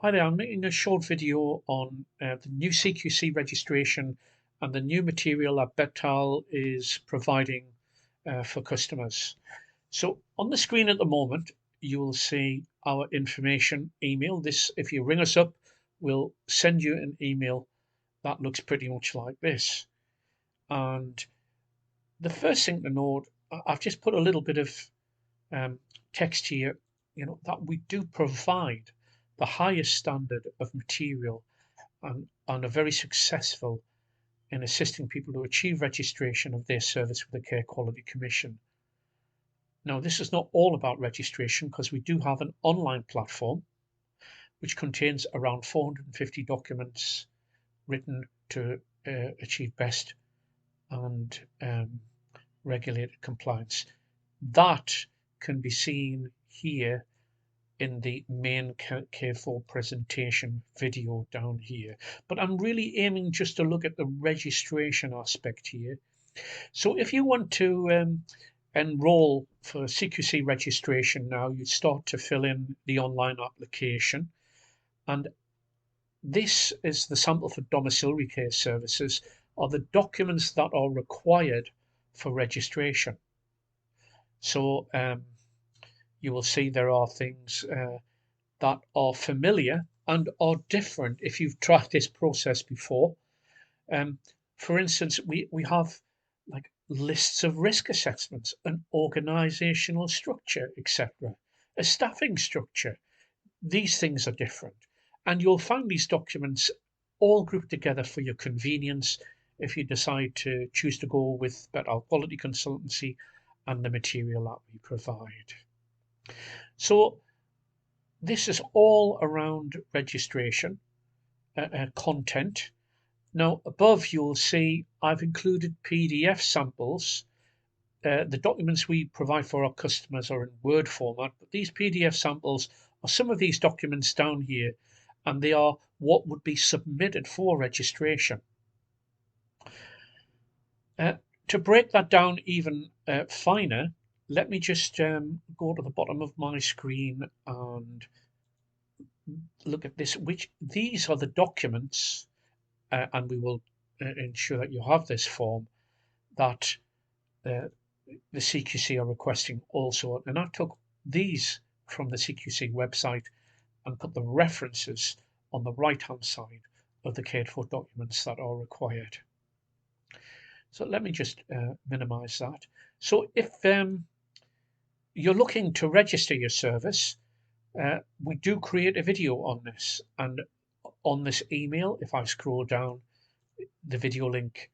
Hi there, I'm making a short video on the new CQC registration and the new material that Betal is providing for customers. So on the screen at the moment, you will see our information email. This, if you ring us up, we'll send you an email that looks pretty much like this. And the first thing to note, I've just put a little bit of text here, that we do provide the highest standard of material and are very successful in assisting people to achieve registration of their service with the Care Quality Commission. Now, this is not all about registration because we do have an online platform which contains around 450 documents written to achieve best and regulated compliance. That can be seen here in the main Care4 presentation video down here. But I'm really aiming just to look at the registration aspect here. So if you want to enroll for CQC registration now, you start to fill in the online application. And this is the sample for domiciliary care services, are the documents that are required for registration. So you will see there are things that are familiar and are different if you've tried this process before. For instance, we have like lists of risk assessments, an organizational structure, etc., a staffing structure. These things are different. And you'll find these documents all grouped together for your convenience if you decide to choose to go with Betal Quality Consultancy and the material that we provide. So this is all around registration content. Now above you'll see I've included PDF samples. The documents we provide for our customers are in Word format, but these PDF samples are some of these documents down here, and they are what would be submitted for registration. To break that down even finer, let me just go to the bottom of my screen and look at this, which these are the documents, and we will ensure that you have this form that the CQC are requesting also. And I took these from the CQC website and put the references on the right hand side of the cared for documents that are required. So let me just minimize that. So if you're looking to register your service, we do create a video on this, and on this email, if I scroll down, the video link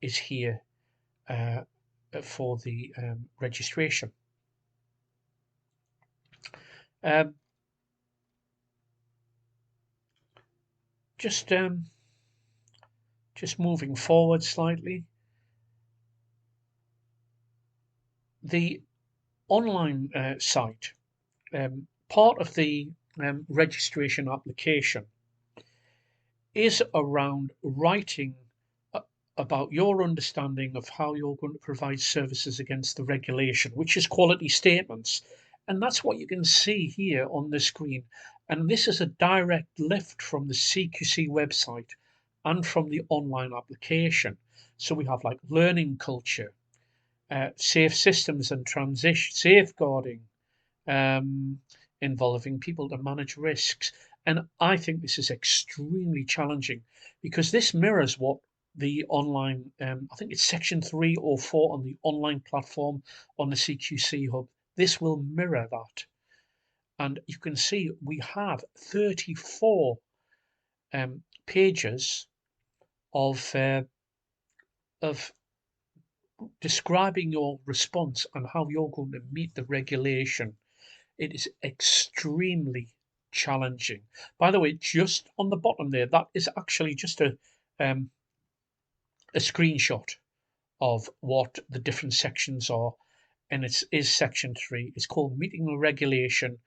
is here for the registration. Just moving forward slightly, the online site, part of the registration application is around writing about your understanding of how you're going to provide services against the regulation, which is quality statements. And that's what you can see here on the screen. And this is a direct lift from the CQC website and from the online application. So we have like learning culture, safe systems and transition, safeguarding, involving people to manage risks. And I think this is extremely challenging because this mirrors what the online, I think it's section 3 or 4 on the online platform on the CQC hub. This will mirror that. And you can see we have 34 pages of describing your response and how you're going to meet the regulation. It is extremely challenging. By the way, just on the bottom there, that is actually just a screenshot of what the different sections are, and it is section 3. It's called meeting the regulation,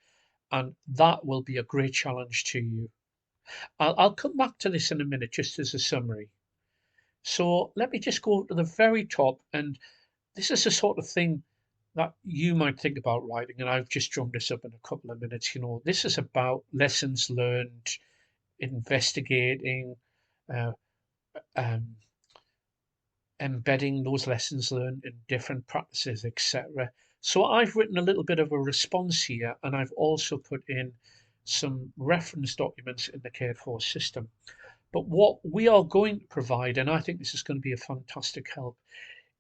and that will be a great challenge to you. I'll come back to this in a minute just as a summary. So let me just go to the very top, and this is the sort of thing that you might think about writing, and I've just drummed this up in a couple of minutes. This is about lessons learned, investigating, uh, um, embedding those lessons learned in different practices, etc. So I've written a little bit of a response here, and I've also put in some reference documents in the Care4 system. But what we are going to provide, and I think this is going to be a fantastic help,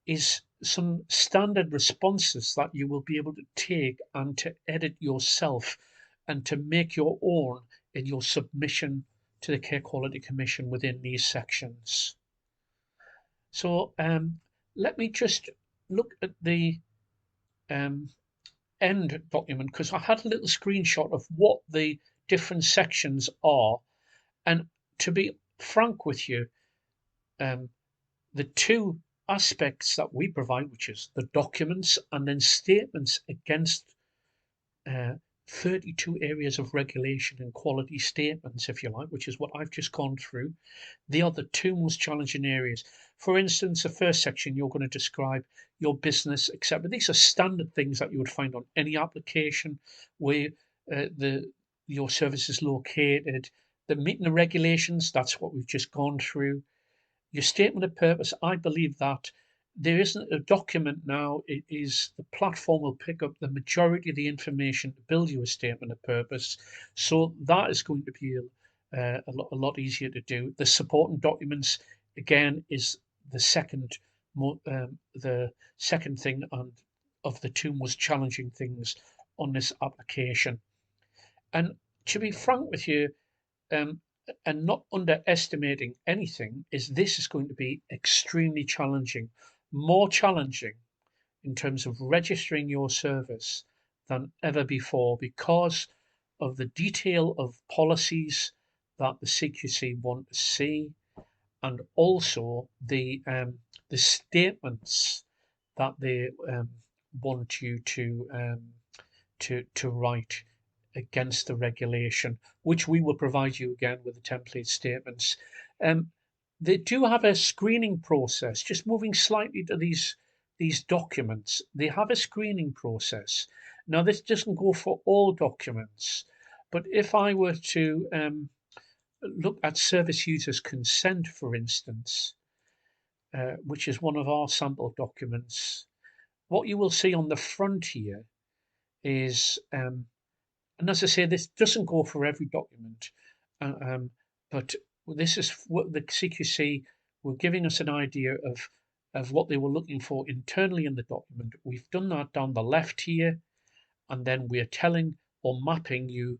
is some standard responses that you will be able to take and to edit yourself and to make your own in your submission to the Care Quality Commission within these sections. So let me just look at the um, end document, because I had a little screenshot of what the different sections are. And to be frank with you, um, the two aspects that we provide, which is the documents and then statements against uh, 32 areas of regulation and quality statements, if you like, which is what I've just gone through. They are the two most challenging areas. For instance, the first section, you're going to describe your business, etc. These are standard things that you would find on any application where your service is located. The meeting the regulations, that's what we've just gone through. Your statement of purpose, I believe that there isn't a document now. It is the platform will pick up the majority of the information to build you a statement of purpose. So that is going to be a lot easier to do. The supporting documents, again, is the the second thing and of the two most challenging things on this application. And to be frank with you, um, and not underestimating anything, is this is going to be extremely challenging, more challenging in terms of registering your service than ever before because of the detail of policies that the CQC want to see, and also the statements that they want you to write against the regulation, which we will provide you again with the template statements. Um, they do have a screening process. Just moving slightly to these documents, they have a screening process. Now, this doesn't go for all documents, but if I were to look at service users consent, for instance, which is one of our sample documents, what you will see on the front here is and as I say, this doesn't go for every document, uh, um, but this is what the CQC were giving us an idea of what they were looking for internally in the document. We've done that down the left here, and then we're telling or mapping you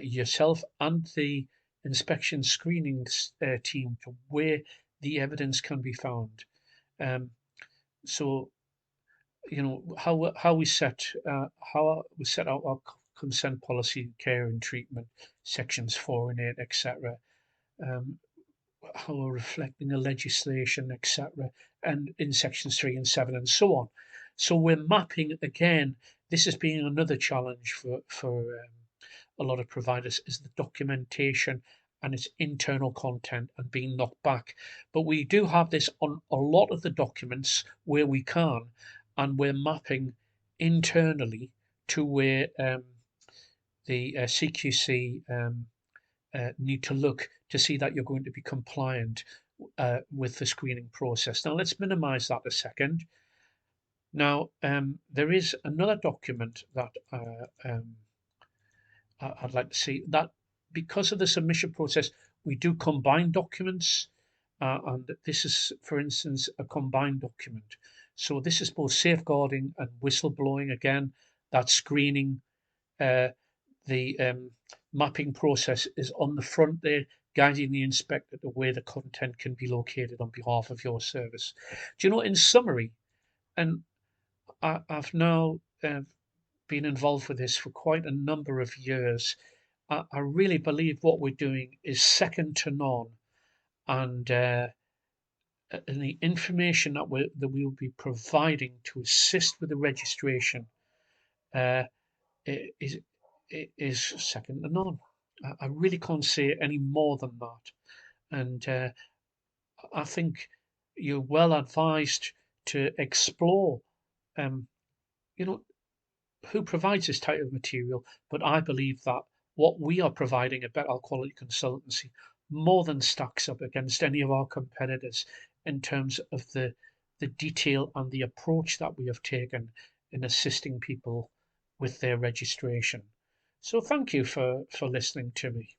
yourself and the inspection screening team to where the evidence can be found. Um, so how we set out our consent policy, care and treatment, sections 4 and 8, etc. Um, how we're reflecting the legislation, etc., and in sections 3 and 7, and so on. So we're mapping again. This is being another challenge for a lot of providers, is the documentation and its internal content and being knocked back. But we do have this on a lot of the documents where we can, and we're mapping internally to where the CQC need to look to see that you're going to be compliant with the screening process. Now let's minimize that a second. Now there is another document that I'd like to see, that because of the submission process, we do combine documents, and this is, for instance, a combined document. So this is both safeguarding and whistleblowing. Again, that screening, the mapping process is on the front there, guiding the inspector to where the content can be located on behalf of your service. Do you know, in summary, and I've now been involved with this for quite a number of years. I really believe what we're doing is second to none, and the information that we will be providing to assist with the registration uh, is is second to none. I really can't say any more than that, and I think you're well advised to explore um, you know, who provides this type of material, but I believe that what we are providing at Better Quality Consultancy more than stacks up against any of our competitors in terms of the detail and the approach that we have taken in assisting people with their registration. So thank you for listening to me.